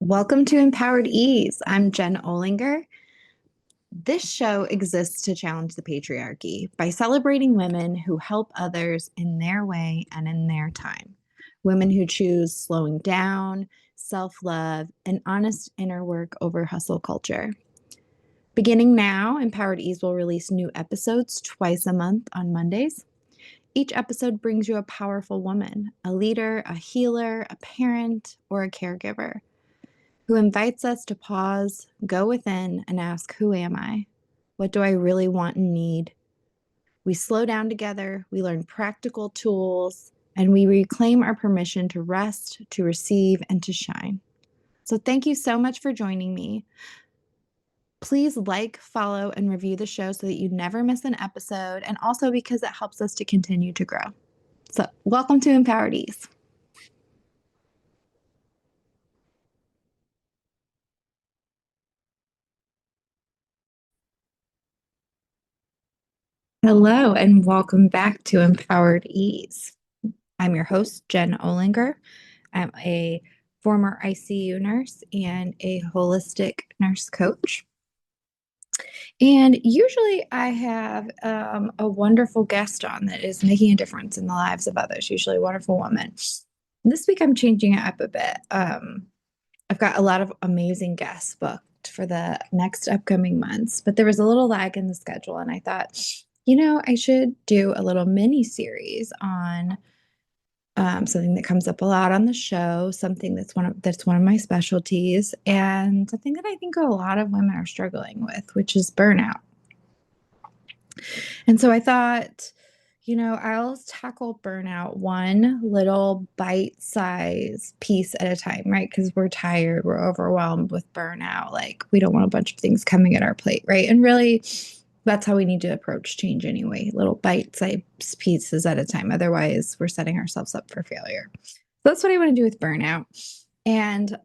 Welcome to Empowered Ease. I'm Jen Olinger. This show exists to challenge the patriarchy by celebrating women who help others in their way and in their time. Women who choose slowing down, self love, and honest inner work over hustle culture. Beginning now, Empowered Ease will release new episodes twice a month on Mondays. Each episode brings you a powerful woman, a leader, a healer, a parent, or a caregiver who invites us to pause, go within, and ask, who am I? What do I really want and need? We slow down together, we learn practical tools, and we reclaim our permission to rest, to receive, and to shine. So thank you so much for joining me. Please like, follow, and review the show so that you never miss an episode, and also because it helps us to continue to grow. So welcome to Empowered Ease. Hello, and welcome back to Empowered Ease. I'm your host, Jen Olinger. I'm a former ICU nurse and a holistic nurse coach. And usually I have a wonderful guest on that is making a difference in the lives of others, usually a wonderful woman. This week I'm changing it up a bit. I've got a lot of amazing guests booked for the next upcoming months, but there was a little lag in the schedule, and I thought, I should do a little mini series on something that comes up a lot on the show, something that's one of my specialties, and something that I think a lot of women are struggling with, which is burnout. And so I thought, I'll tackle burnout one little bite-sized piece at a time, right? Because we're tired, we're overwhelmed with burnout. Like, we don't want a bunch of things coming at our plate, right? And really, that's how we need to approach change anyway, little bite-sized pieces at a time. Otherwise, we're setting ourselves up for failure. So that's what I want to do with burnout. And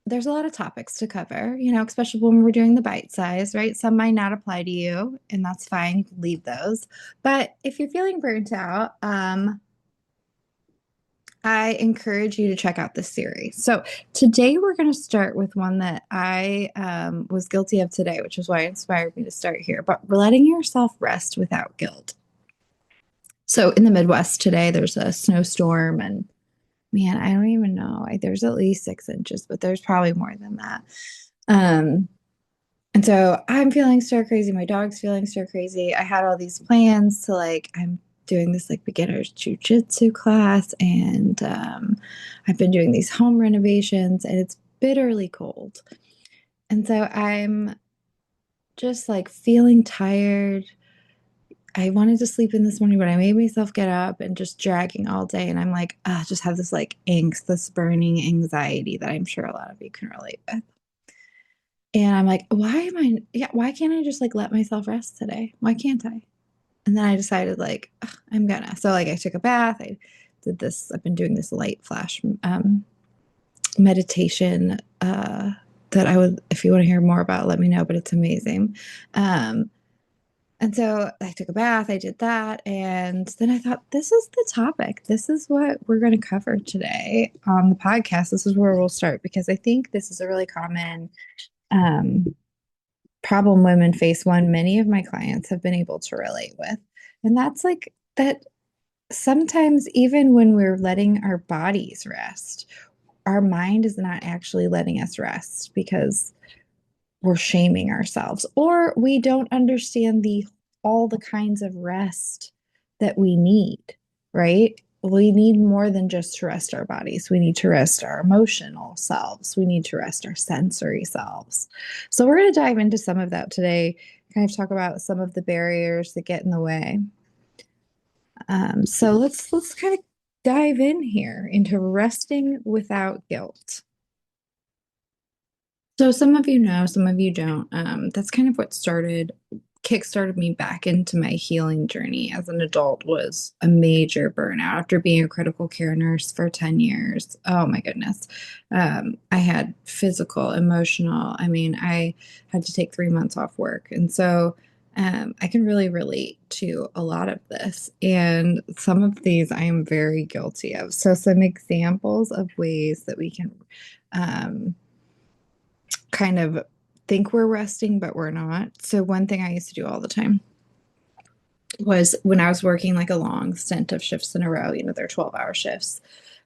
there's a lot of topics to cover, especially when we're doing the bite size, right? Some might not apply to you, and that's fine. You can leave those. But if you're feeling burnt out, I encourage you to check out this series. So today we're going to start with one that I was guilty of today, which is why it inspired me to start here. But letting yourself rest without guilt. So in the Midwest today, there's a snowstorm, and man, I don't even know. There's at least 6 inches, but there's probably more than that. And so I'm feeling stir crazy. My dog's feeling stir crazy. I had all these plans to I'm doing this beginner's jujitsu class, and I've been doing these home renovations, and it's bitterly cold. And so I'm just feeling tired. I wanted to sleep in this morning, but I made myself get up and just dragging all day. And I'm just have this angst, this burning anxiety that I'm sure a lot of you can relate with. And I'm why can't I just let myself rest today? Why can't I? And then I decided I'm gonna. So I took a bath. I did this. I've been doing this light flash meditation that I would, if you want to hear more about, let me know, but it's amazing. And so I took a bath, I did that, and then I thought, this is the topic. This is what we're going to cover today on the podcast. This is where we'll start, because I think this is a really common problem women face, one many of my clients have been able to relate with. And that's that sometimes even when we're letting our bodies rest, our mind is not actually letting us rest because we're shaming ourselves, or we don't understand all the kinds of rest that we need, right? We need more than just to rest our bodies. We need to rest our emotional selves. We need to rest our sensory selves. So we're going to dive into some of that today, kind of talk about some of the barriers that get in the way. So let's kind of dive in here into resting without guilt. So some of you know, some of you don't. That's kind of what kickstarted me back into my healing journey as an adult, was a major burnout after being a critical care nurse for 10 years. Oh my goodness. I had physical, emotional. I had to take 3 months off work. And so I can really relate to a lot of this, and some of these I am very guilty of. So, some examples of ways that we can um, kind of think we're resting, but we're not. So, one thing I used to do all the time was when I was working like a long stint of shifts in a row, they're 12-hour shifts.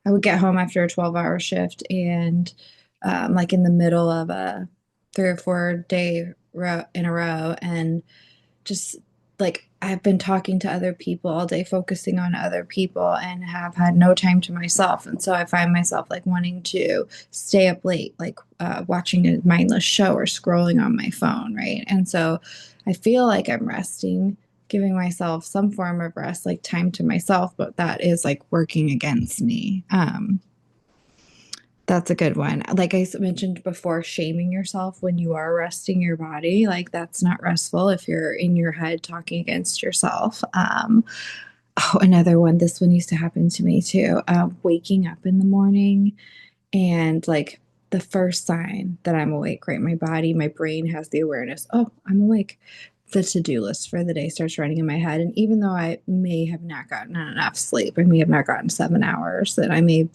I would get home after a 12-hour shift and like in the middle of a 3 or 4 day row in a row, and just like I've been talking to other people all day, focusing on other people, and have had no time to myself. And so I find myself like wanting to stay up late, like watching a mindless show or scrolling on my phone, right? And so I feel like I'm resting, giving myself some form of rest, like time to myself, but that is like working against me. That's a good one. Like I mentioned before, shaming yourself when you are resting your body, like that's not restful if you're in your head talking against yourself. Oh, another one. This one used to happen to me too. Waking up in the morning and like the first sign that I'm awake, right? My body, my brain has the awareness, oh, I'm awake. The to-do list for the day starts running in my head. And even though I may have not gotten enough sleep, I may have not gotten 7 hours, that I may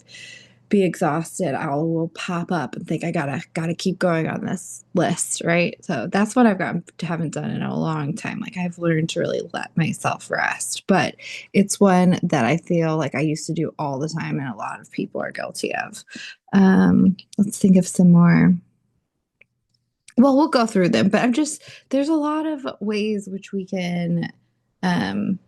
be exhausted, I will pop up and think I gotta keep going on this list, right? So that's what I've gotten to haven't done in a long time. Like I've learned to really let myself rest, but it's one that I feel like I used to do all the time, and a lot of people are guilty of. Let's think of some more. Well, we'll go through them, but there's a lot of ways which we can um,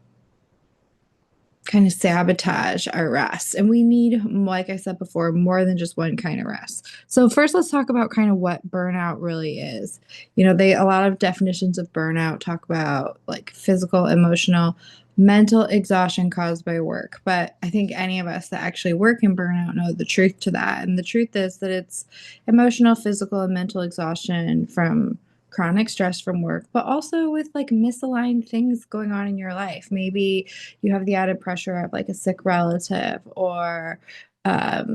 kind of sabotage our rest. And we need, like I said before, more than just one kind of rest. So first let's talk about kind of what burnout really is. A lot of definitions of burnout talk about like physical, emotional, mental exhaustion caused by work. But I think any of us that actually work in burnout know the truth to that. And the truth is that it's emotional, physical, and mental exhaustion from chronic stress from work, but also with like misaligned things going on in your life. Maybe you have the added pressure of like a sick relative, or a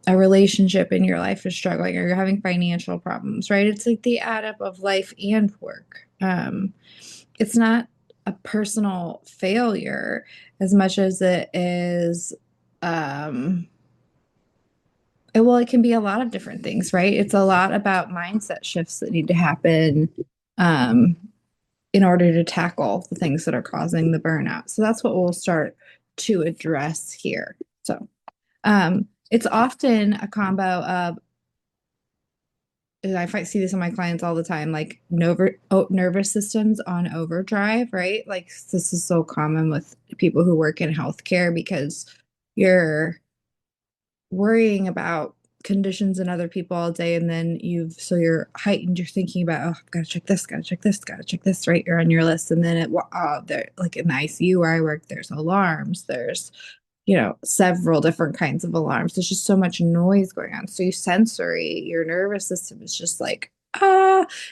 relationship in your life is struggling, or you're having financial problems, right? It's like the add up of life and work. It's not a personal failure as much as it is. It can be a lot of different things, right? It's a lot about mindset shifts that need to happen um, in order to tackle the things that are causing the burnout. So that's what we'll start to address here. So it's often a combo of, and I see this in my clients all the time, like nervous systems on overdrive, right? Like this is so common with people who work in healthcare, because you're worrying about conditions and other people all day, and then you're heightened, you're thinking about, oh, gotta check this, gotta check this, gotta check this, right? You're on your list, and then there, like in the ICU where I work, there's alarms, there's several different kinds of alarms. There's just so much noise going on, so your nervous system is just like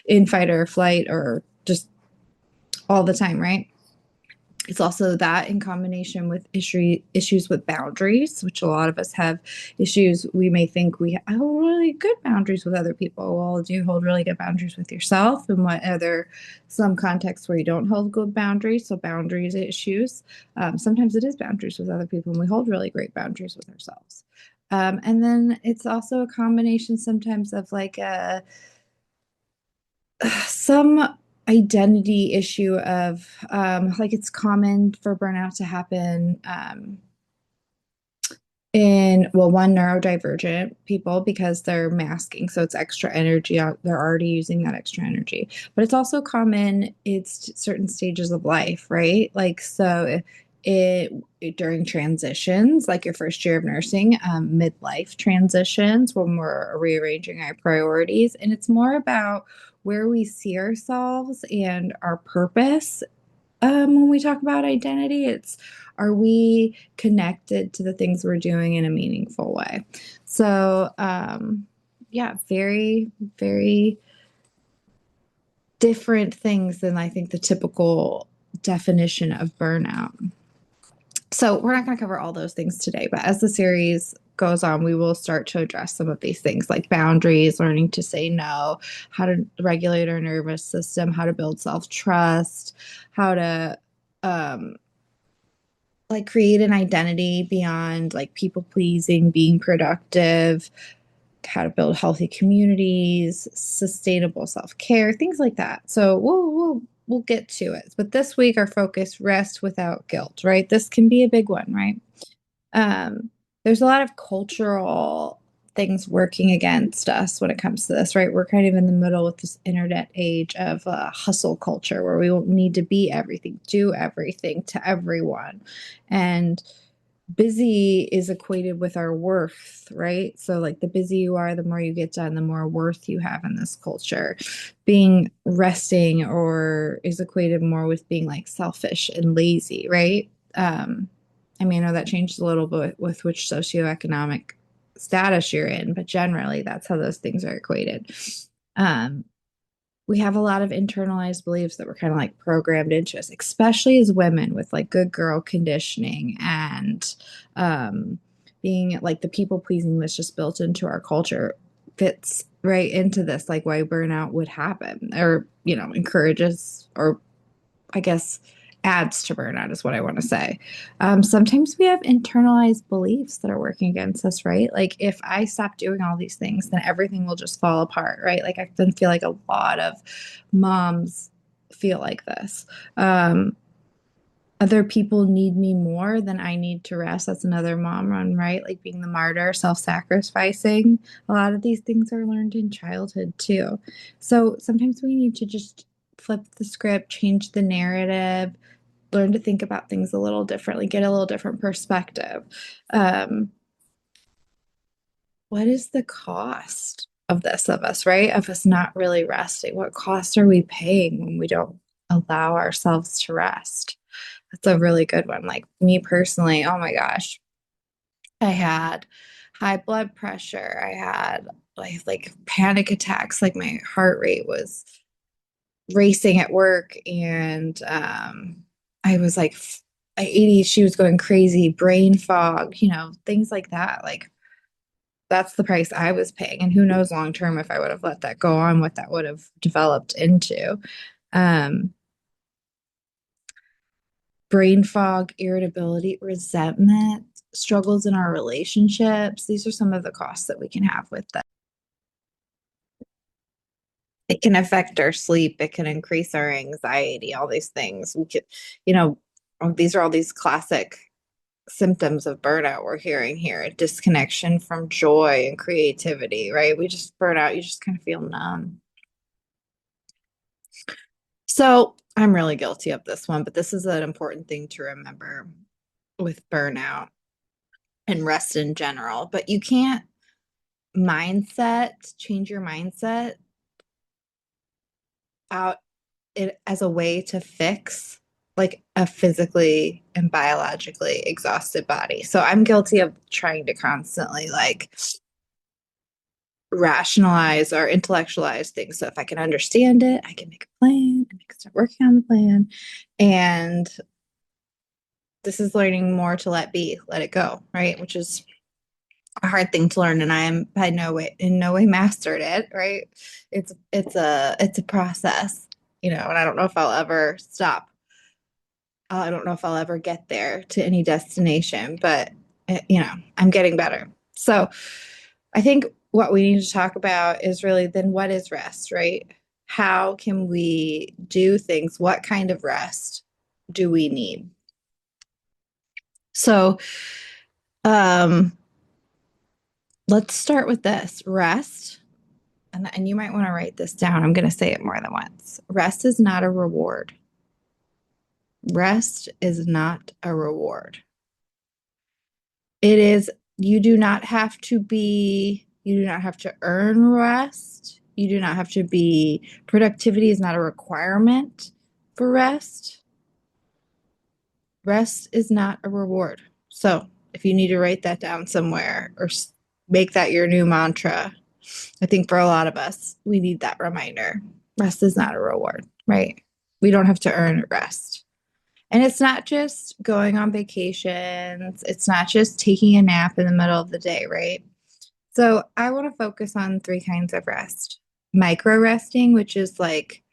in fight or flight, or just all the time, right? It's also that in combination with issues with boundaries, which a lot of us have issues. We may think we have really good boundaries with other people. Well, do you hold really good boundaries with yourself? And what are there some contexts where you don't hold good boundaries? So boundaries issues. Sometimes it is boundaries with other people, and we hold really great boundaries with ourselves. And then it's also a combination sometimes of like some identity issue of like it's common for burnout to happen in, well, one, neurodivergent people, because they're masking, so it's extra energy out, they're already using that extra energy. But it's also common, it's certain stages of life, right? Like so during transitions, like your first year of nursing, midlife transitions, when we're rearranging our priorities, and it's more about where we see ourselves and our purpose. When we talk about identity, it's, are we connected to the things we're doing in a meaningful way? So yeah, very, very different things than I think the typical definition of burnout. So we're not going to cover all those things today, but as the series goes on, we will start to address some of these things like boundaries, learning to say no, how to regulate our nervous system, how to build self-trust, how to like create an identity beyond like people pleasing, being productive, how to build healthy communities, sustainable self-care, things like that. So we'll get to it. But this week our focus, rest without guilt, right? This can be a big one, right? Um, there's a lot of cultural things working against us when it comes to this, right? We're kind of in the middle with this internet age of hustle culture where we won't need to be everything, do everything to everyone. And busy is equated with our worth, right? So, like, the busier you are, the more you get done, the more worth you have in this culture. Being resting or is equated more with being like selfish and lazy, right? I mean, I know that changes a little bit with which socioeconomic status you're in, but generally that's how those things are equated. Um, we have a lot of internalized beliefs that were kind of like programmed into us, especially as women with like good girl conditioning and being like the people pleasing that's just built into our culture fits right into this, like why burnout would happen or, encourages or I guess adds to burnout is what I want to say. Sometimes we have internalized beliefs that are working against us, right? Like if I stop doing all these things, then everything will just fall apart, right? Like I then feel like a lot of moms feel like this. Other people need me more than I need to rest. That's another mom run, right? Like being the martyr, self-sacrificing. A lot of these things are learned in childhood too. So sometimes we need to just flip the script, change the narrative, learn to think about things a little differently, get a little different perspective. Um, what is the cost of this of us, right? Of us not really resting? What cost are we paying when we don't allow ourselves to rest? That's a really good one. Like me personally, oh my gosh, I had high blood pressure. I had like panic attacks. Like my heart rate was racing at work, and I was like ADHD was going crazy, brain fog, things like that. Like that's the price I was paying, and who knows long term if I would have let that go on, what that would have developed into. Um, Brain fog, irritability, resentment, struggles in our relationships. These are some of the costs that we can have with that. It can affect our sleep. It can increase our anxiety, all these things. We could, you know, these are all these classic symptoms of burnout we're hearing here. Disconnection from joy and creativity, right? We just burn out. You just kind of feel numb. So I'm really guilty of this one, but this is an important thing to remember with burnout and rest in general. But you can't change your mindset out it as a way to fix like a physically and biologically exhausted body. So I'm guilty of trying to constantly like rationalize or intellectualize things. So if I can understand it, I can make a plan and I can start working on the plan. And this is learning more to let be, let it go, right? Which is a hard thing to learn, and I am by no way in no way mastered it, right? It's a process, and I don't know if I'll ever stop. I don't know if I'll ever get there to any destination, but I'm getting better. So I think what we need to talk about is really then what is rest, right? How can we do things? What kind of rest do we need? So, um, let's start with this rest. And you might want to write this down. I'm going to say it more than once. Rest is not a reward. Rest is not a reward. It is, you do not have to earn rest. You do not have to be, productivity is not a requirement for rest. Rest is not a reward. So if you need to write that down somewhere or make that your new mantra, I think for a lot of us, we need that reminder. Rest is not a reward, right? We don't have to earn rest. And it's not just going on vacations, it's not just taking a nap in the middle of the day, right? So I want to focus on three kinds of rest. Micro resting, which is like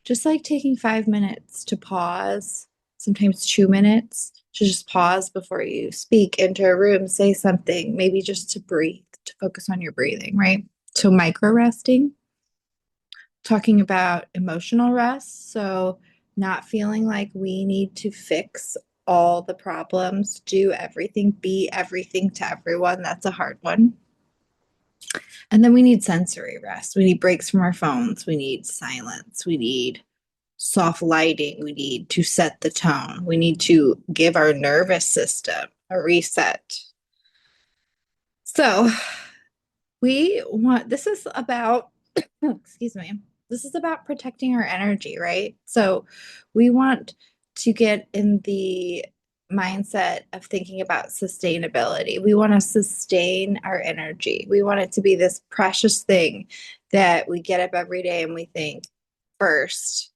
just like taking 5 minutes to pause, sometimes 2 minutes to just pause before you speak, enter a room, say something, maybe just to breathe, to focus on your breathing, right? So micro resting, talking about emotional rest. So not feeling like we need to fix all the problems, do everything, be everything to everyone. That's a hard one. And then we need sensory rest. We need breaks from our phones. We need silence. We need soft lighting. We need to set the tone. We need to give our nervous system a reset. So this is about, excuse me, this is about protecting our energy, right? So we want to get in the mindset of thinking about sustainability. We want to sustain our energy. We want it to be this precious thing that we get up every day and we think, first,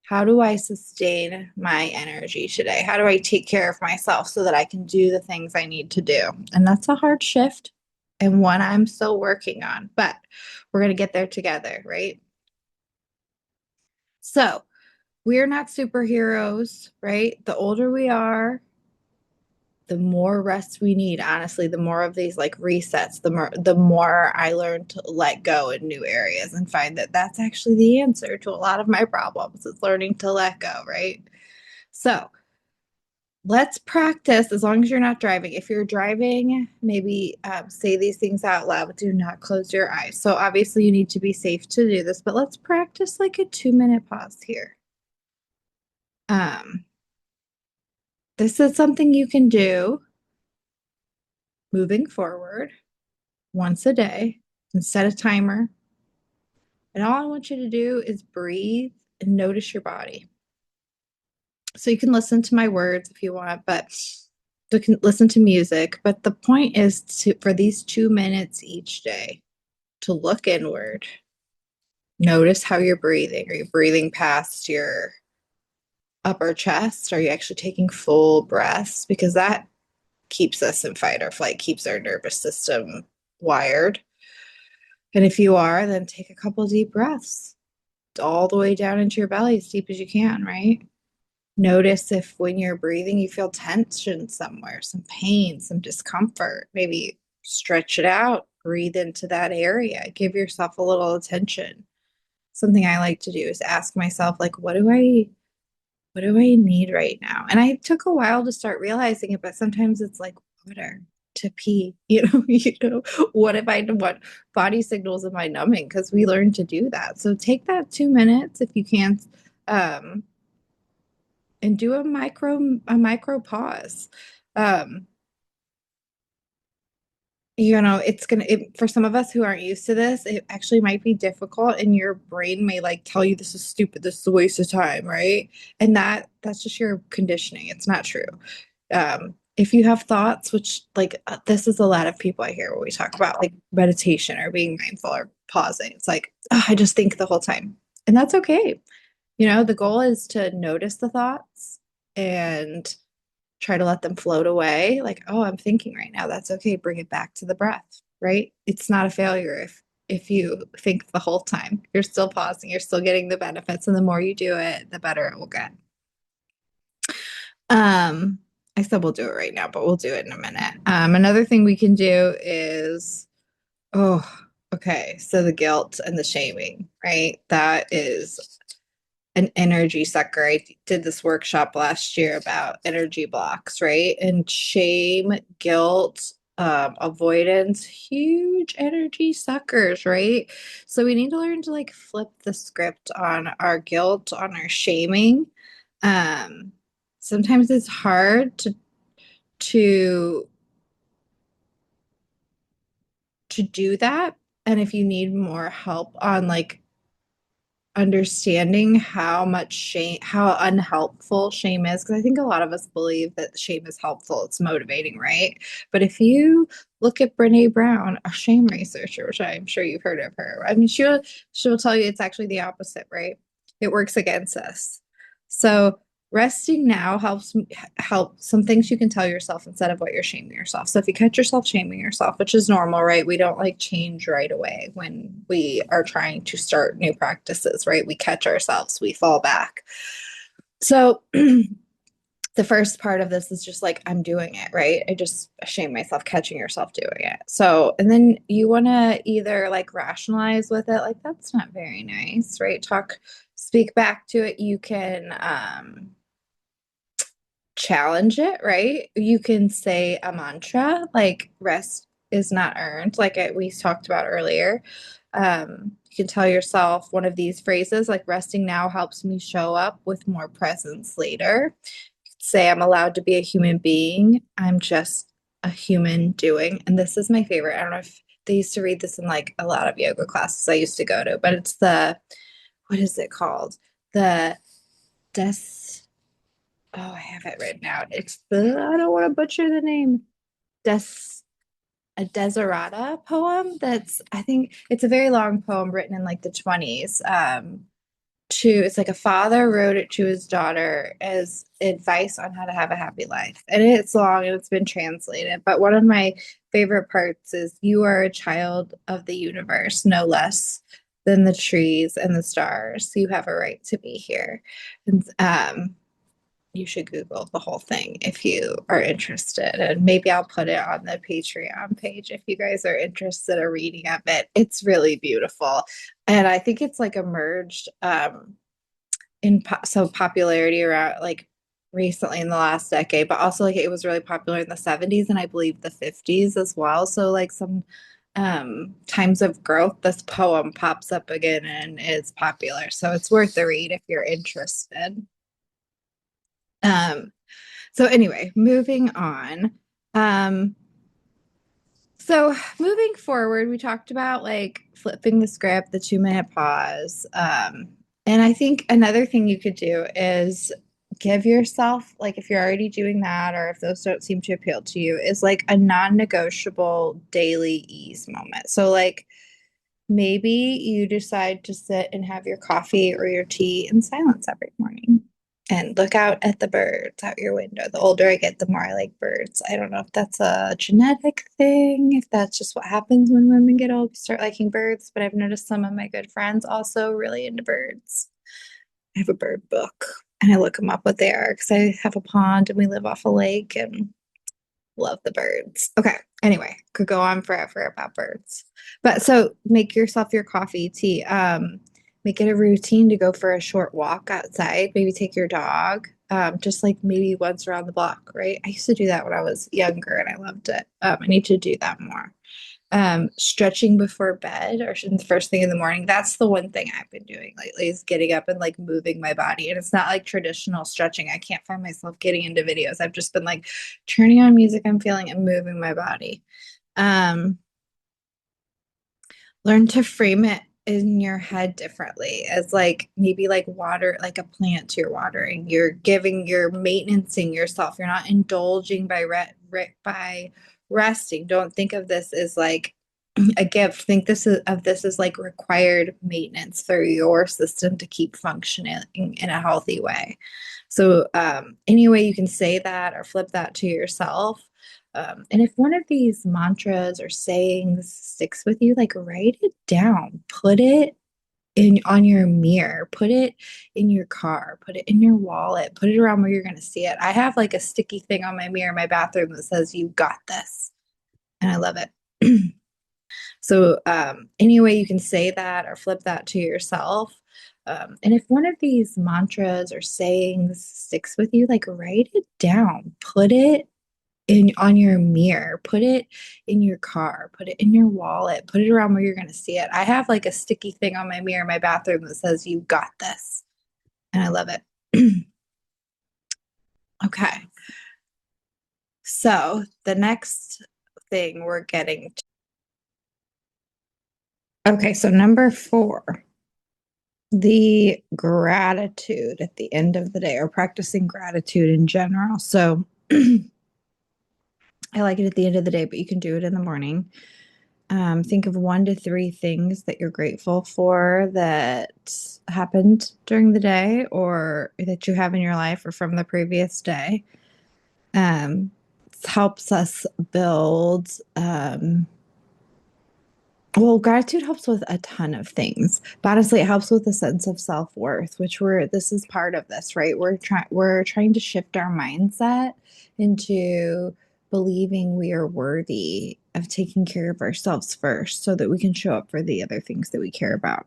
how do I sustain my energy today? How do I take care of myself so that I can do the things I need to do? And that's a hard shift and one I'm still working on, but we're going to get there together, right? So, we're not superheroes, right? The older we are, the more rest we need. Honestly, the more of these like resets, the more I learn to let go in new areas and find that that's actually the answer to a lot of my problems. Is learning to let go, right? So, let's practice as long as you're not driving. If you're driving, maybe say these things out loud. Do not close your eyes. So, obviously, you need to be safe to do this, but let's practice like a 2 minute pause here. Um, this is something you can do moving forward once a day and set a timer. And all I want you to do is breathe and notice your body. So, you can listen to my words if you want, but you can listen to music. But the point is for these 2 minutes each day to look inward. Notice how you're breathing. Are you breathing past your upper chest? Are you actually taking full breaths? Because that keeps us in fight or flight, keeps our nervous system wired. And if you are, then take a couple deep breaths all the way down into your belly as deep as you can, right? Notice if when you're breathing, you feel tension somewhere, some pain, some discomfort. Maybe stretch it out, breathe into that area, give yourself a little attention. Something I like to do is ask myself, like, what do I need right now? And I took a while to start realizing it, but sometimes it's like water to pee, what if I what body signals am I numbing? Because we learn to do that. So take that 2 minutes if you can, um, and do a micro pause. Um, for some of us who aren't used to this, it actually might be difficult, and your brain may like tell you this is stupid, this is a waste of time, right? And that's just your conditioning. It's not true. If you have thoughts, which like this is a lot of people I hear when we talk about like meditation or being mindful or pausing. It's like, oh, I just think the whole time, and that's okay. The goal is to notice the thoughts and try to let them float away. Like, oh, I'm thinking right now. That's okay. Bring it back to the breath, right? It's not a failure if you think the whole time. You're still pausing, you're still getting the benefits. And the more you do it, the better it will get. I said we'll do it right now, but we'll do it in a minute. Another thing we can do is, oh, okay. So the guilt and the shaming, right? That is an energy sucker. I did this workshop last year about energy blocks, right? And shame, guilt, avoidance, huge energy suckers, right? So we need to learn to like flip the script on our guilt, on our shaming. Um, Sometimes it's hard to to do that. And if you need more help on like understanding how much shame, how unhelpful shame is, because I think a lot of us believe that shame is helpful, it's motivating, right? But if you look at Brene Brown, a shame researcher, which I'm sure you've heard of her, I mean, she'll tell you it's actually the opposite, right? It works against us. So resting now help some things you can tell yourself instead of what you're shaming yourself. So if you catch yourself shaming yourself, which is normal, right? We don't like change right away when we are trying to start new practices, right? We catch ourselves, we fall back. So the first part of this is just like, I'm doing it, right? I just shame myself catching yourself doing it. So, and then you want to either like rationalize with it, like, that's not very nice, right? Speak back to it. You can challenge it, right? You can say a mantra like rest is not earned, like we talked about earlier. You can tell yourself one of these phrases like resting now helps me show up with more presence later. Say I'm allowed to be a human being. I'm just a human doing. And this is my favorite. I don't know if they used to read this in like a lot of yoga classes I used to go to, but it's what is it called? The des oh, I have it written out. It's I don't want to butcher the name. Des a Desiderata poem that's I think it's a very long poem written in like the 20s. It's like a father wrote it to his daughter as advice on how to have a happy life. And it's long and it's been translated. But one of my favorite parts is you are a child of the universe, no less than the trees and the stars. You have a right to be here. And you should Google the whole thing if you are interested. And maybe I'll put it on the Patreon page if you guys are interested in reading of it. It's really beautiful. And I think it's like emerged so popularity around like recently in the last decade, but also like it was really popular in the 70s and I believe the 50s as well. So like some times of growth, this poem pops up again and is popular. So it's worth the read if you're interested. Um, so anyway, moving on. Um, so moving forward, we talked about like flipping the script, the 2 minute pause. And I think another thing you could do is give yourself, like if you're already doing that, or if those don't seem to appeal to you, is like a non-negotiable daily ease moment. So like maybe you decide to sit and have your coffee or your tea in silence every morning and look out at the birds out your window. The older I get, the more I like birds. I don't know if that's a genetic thing, if that's just what happens when women get old, we start liking birds, but I've noticed some of my good friends also really into birds. I have a bird book and I look them up what they are because I have a pond and we live off a lake and love the birds. Okay. Anyway, could go on forever about birds. But so make yourself your coffee, tea. Make it a routine to go for a short walk outside. Maybe take your dog. Just like maybe once around the block, right? I used to do that when I was younger and I loved it. I need to do that more. Stretching before bed or the first thing in the morning. That's the one thing I've been doing lately is getting up and like moving my body. And it's not like traditional stretching. I can't find myself getting into videos. I've just been like turning on music I'm feeling and moving my body. Learn to frame it in your head differently as like maybe like water, like a plant you're watering. You're giving, you're maintenancing yourself. You're not indulging by resting. Don't think of this as like a gift. Think this as like required maintenance for your system to keep functioning in a healthy way. So any way you can say that or flip that to yourself. And if one of these mantras or sayings sticks with you, like write it down, put it in on your mirror, put it in your car, put it in your wallet, put it around where you're going to see it. I have like a sticky thing on my mirror in my bathroom that says, "You got this." And I love it. So any way you can say that or flip that to yourself. And if one of these mantras or sayings sticks with you, like write it down, put it in on your mirror, put it in your car, put it in your wallet, put it around where you're going to see it. I have like a sticky thing on my mirror in my bathroom that says, "You got this." And I love it. Okay. So the next thing we're getting to. Okay, so number 4, the gratitude at the end of the day or practicing gratitude in general. So I like it at the end of the day, but you can do it in the morning. Think of 1 to 3 things that you're grateful for that happened during the day or that you have in your life or from the previous day. It helps us build, well, gratitude helps with a ton of things, but honestly, it helps with a sense of self-worth, which this is part of this, right? We're trying to shift our mindset into believing we are worthy of taking care of ourselves first so that we can show up for the other things that we care about.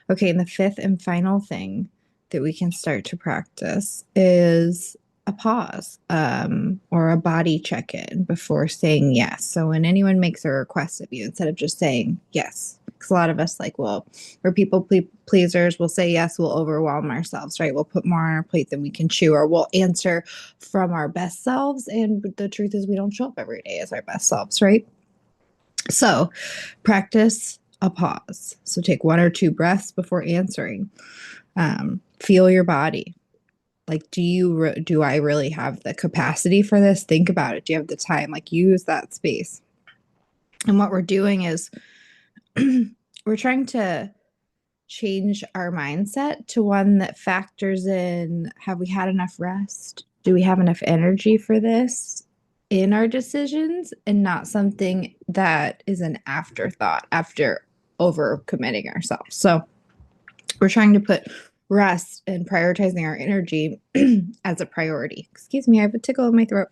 Okay, and the fifth and final thing that we can start to practice is a pause or a body check in before saying yes. So when anyone makes a request of you, instead of just saying yes, because a lot of us, like, well, we're people pleasers, we'll say yes, we'll overwhelm ourselves, right? We'll put more on our plate than we can chew, or we'll answer from our best selves. And the truth is, we don't show up every day as our best selves, right? So practice a pause. So take 1 or 2 breaths before answering. Feel your body. Like, do I really have the capacity for this? Think about it. Do you have the time? Like, use that space. And what we're doing is we're trying to change our mindset to one that factors in, have we had enough rest? Do we have enough energy for this in our decisions, and not something that is an afterthought after overcommitting ourselves. So we're trying to put rest and prioritizing our energy as a priority. Excuse me, I have a tickle in my throat.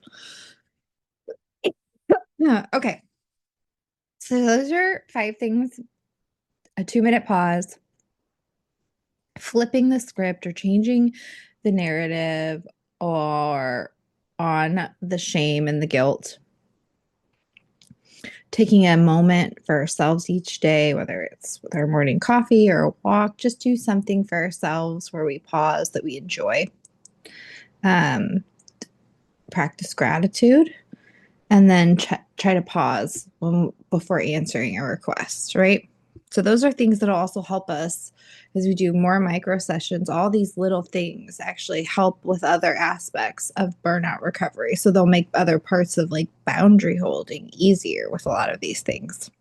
Yeah, okay. So those are 5 things: a 2-minute pause, flipping the script or changing the narrative or on the shame and the guilt, taking a moment for ourselves each day, whether it's with our morning coffee or a walk, just do something for ourselves where we pause that we enjoy. Practice gratitude, and then try to pause before answering a request, right? So those are things that'll also help us as we do more micro sessions. All these little things actually help with other aspects of burnout recovery. So they'll make other parts of like boundary holding easier with a lot of these things.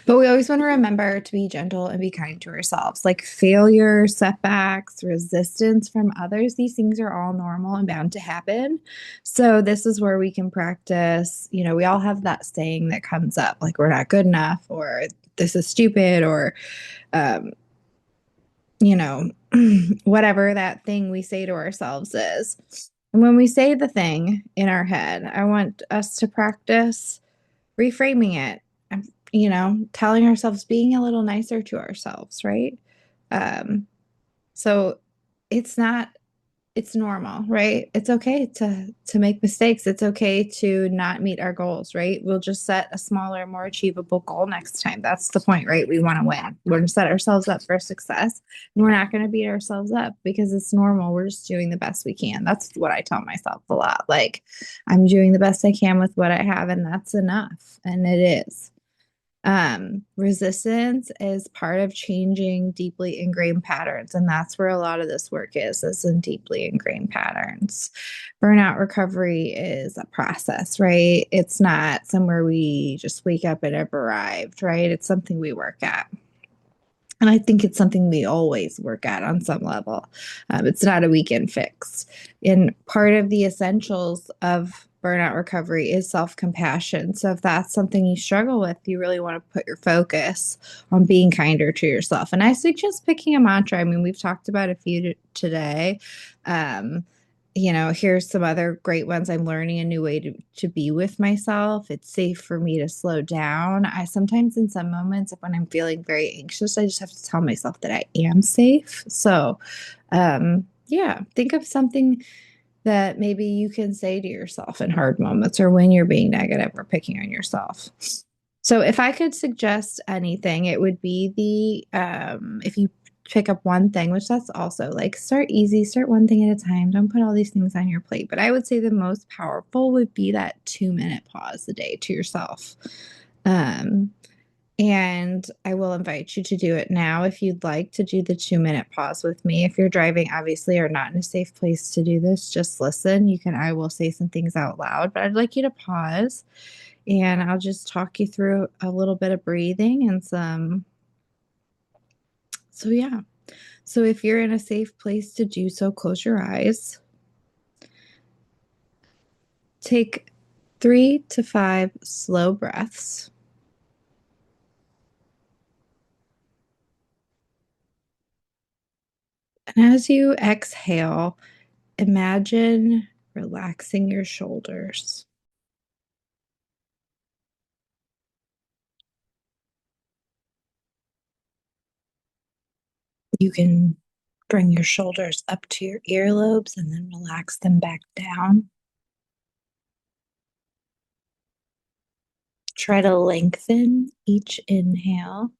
But we always want to remember to be gentle and be kind to ourselves. Like failure, setbacks, resistance from others, these things are all normal and bound to happen. So this is where we can practice. We all have that saying that comes up, like we're not good enough, or this is stupid, or whatever that thing we say to ourselves is. And when we say the thing in our head, I want us to practice reframing it, telling ourselves, being a little nicer to ourselves, right? So it's normal, right? It's okay to make mistakes. It's okay to not meet our goals, right? We'll just set a smaller, more achievable goal next time. That's the point, right? We want to win. We're going to set ourselves up for success, and we're not going to beat ourselves up because it's normal. We're just doing the best we can. That's what I tell myself a lot. Like, I'm doing the best I can with what I have, and that's enough. And it is. Resistance is part of changing deeply ingrained patterns. And that's where a lot of this work is in deeply ingrained patterns. Burnout recovery is a process, right? It's not somewhere we just wake up and have arrived, right? It's something we work at. And I think it's something we always work at on some level. It's not a weekend fix. And part of the essentials of burnout recovery is self-compassion. So if that's something you struggle with, you really want to put your focus on being kinder to yourself. And I suggest picking a mantra. I mean, we've talked about a few today. Here's some other great ones. I'm learning a new way to be with myself. It's safe for me to slow down. I sometimes, in some moments, when I'm feeling very anxious, I just have to tell myself that I am safe. So, think of something that maybe you can say to yourself in hard moments or when you're being negative or picking on yourself. So if I could suggest anything, it would be if you pick up one thing, which that's also like, start easy, start one thing at a time. Don't put all these things on your plate. But I would say the most powerful would be that 2-minute pause a day to yourself. And I will invite you to do it now if you'd like to do the 2-minute pause with me. If you're driving, obviously, or not in a safe place to do this, just listen. I will say some things out loud, but I'd like you to pause And I'll just talk you through a little bit of breathing and some. So, yeah. So, if you're in a safe place to do so, close your eyes. Take 3 to 5 slow breaths. And as you exhale, imagine relaxing your shoulders. You can bring your shoulders up to your earlobes and then relax them back down. Try to lengthen each inhale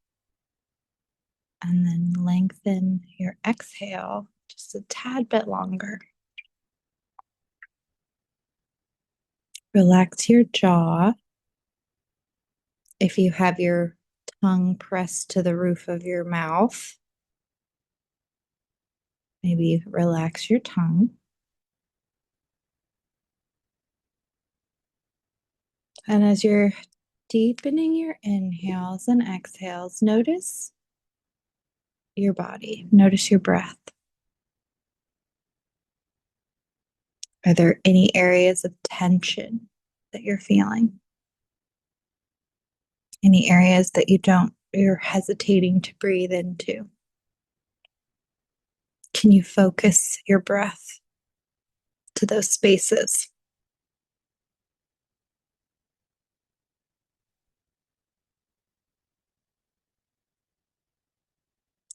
and then lengthen your exhale just a tad bit longer. Relax your jaw. If you have your tongue pressed to the roof of your mouth, maybe relax your tongue. And as you're deepening your inhales and exhales, notice your body, notice your breath. Are there any areas of tension that you're feeling? Any areas that you're hesitating to breathe into? Can you focus your breath to those spaces?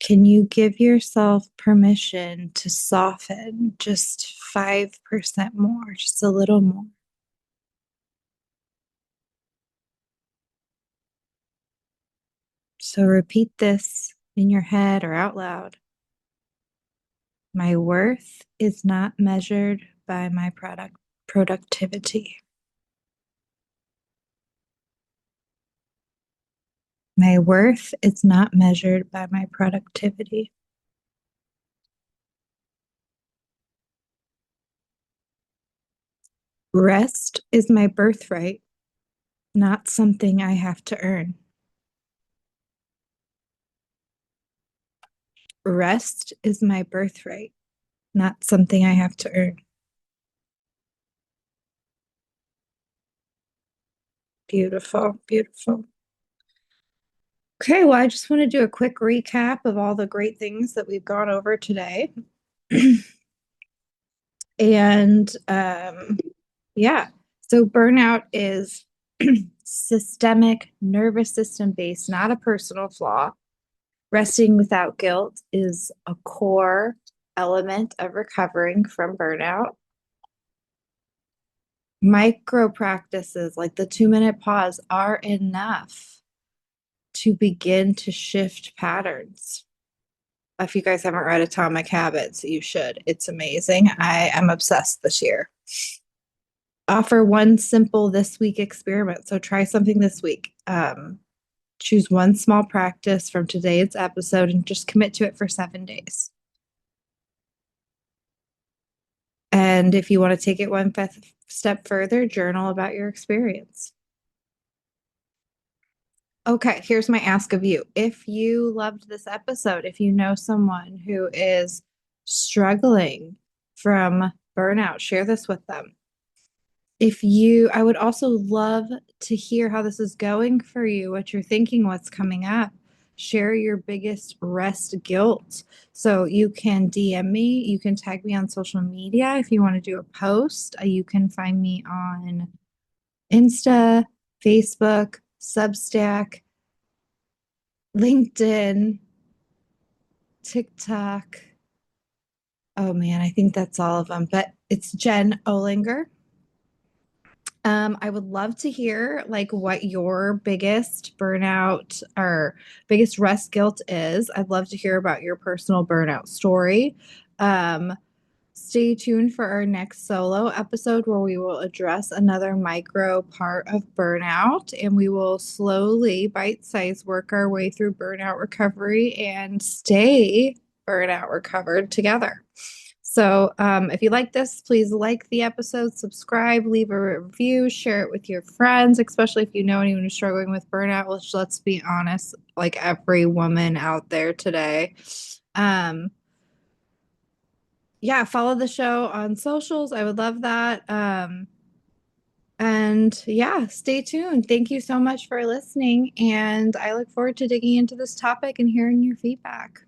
Can you give yourself permission to soften just 5% more, just a little more? So repeat this in your head or out loud. My worth is not measured by my productivity. My worth is not measured by my productivity. Rest is my birthright, not something I have to earn. Rest is my birthright, not something I have to earn. Beautiful, beautiful. Okay, well, I just want to do a quick recap of all the great things that we've gone over today. And yeah, so burnout is systemic nervous system based, not a personal flaw. Resting without guilt is a core element of recovering from burnout. Micro practices like the 2-minute pause are enough to begin to shift patterns. If you guys haven't read Atomic Habits, you should. It's amazing. I am obsessed this year. Offer one simple this week experiment. So try something this week. Choose one small practice from today's episode and just commit to it for 7 days. And if you want to take it one step further, journal about your experience. Okay, here's my ask of you. If you loved this episode, if you know someone who is struggling from burnout, share this with them. I would also love to hear how this is going for you, what you're thinking, what's coming up. Share your biggest rest guilt. So you can DM me, you can tag me on social media if you want to do a post. You can find me on Insta, Facebook, Substack, LinkedIn, TikTok. Oh man, I think that's all of them, but it's Jen Olinger. I would love to hear like what your biggest burnout or biggest rest guilt is. I'd love to hear about your personal burnout story. Stay tuned for our next solo episode where we will address another micro part of burnout and we will slowly bite-size work our way through burnout recovery and stay burnout recovered together. So, if you like this, please like the episode, subscribe, leave a review, share it with your friends, especially if you know anyone who's struggling with burnout, which let's be honest, like every woman out there today. Um, yeah, follow the show on socials. I would love that. And yeah, stay tuned. Thank you so much for listening. And I look forward to digging into this topic and hearing your feedback.